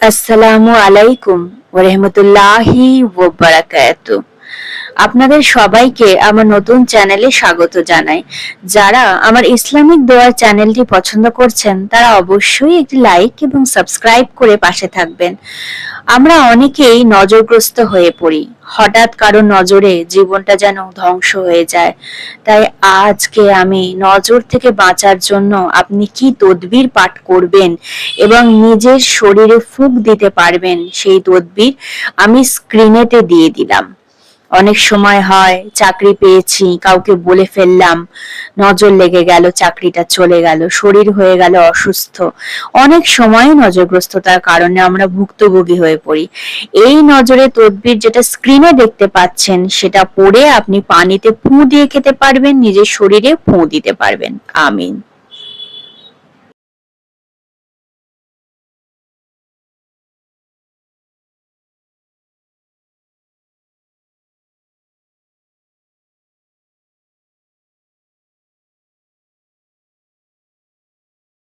আসসালামু আলাইকুম ওয়া রাহমাতুল্লাহি ওয়া বারাকাতুহু। আপনাদের সবাইকে আমার নতুন চ্যানেলে স্বাগত জানাই। যারা আমার ইসলামিক দোয়া চ্যানেলটি পছন্দ করছেন তারা অবশ্যই একটি লাইক এবং সাবস্ক্রাইব করে পাশে থাকবেন। আমরা অনেকেই নজরগ্রস্ত হয়ে পড়ি, হঠাৎ কারো নজরে জীবনটা যেন ধ্বংস হয়ে যায়। তাই আজকে আমি নজর থেকে বাঁচার জন্য আপনি কি তদবির পাঠ করবেন এবং নিজের শরীরে ফুঁক দিতে পারবেন সেই তদবির আমি স্ক্রিনেতে দিয়ে দিলাম। অনেক সময় হয় চাকরি পেয়েছি, কাউকে বলে ফেললাম, নজর লেগে গেল, চাকরিটা চলে গেল, শরীর হয়ে গেল অসুস্থ। অনেক সময় নজরগ্রস্ততার কারণে আমরা ভুক্তভোগী হয়ে পড়ি। এই নজরে তদবির যেটা স্ক্রিনে দেখতে পাচ্ছেন সেটা পড়ে আপনি পানিতে ফুঁ দিয়ে খেতে পারবেন, নিজের শরীরে ফুঁ দিতে পারবেন। আমিন।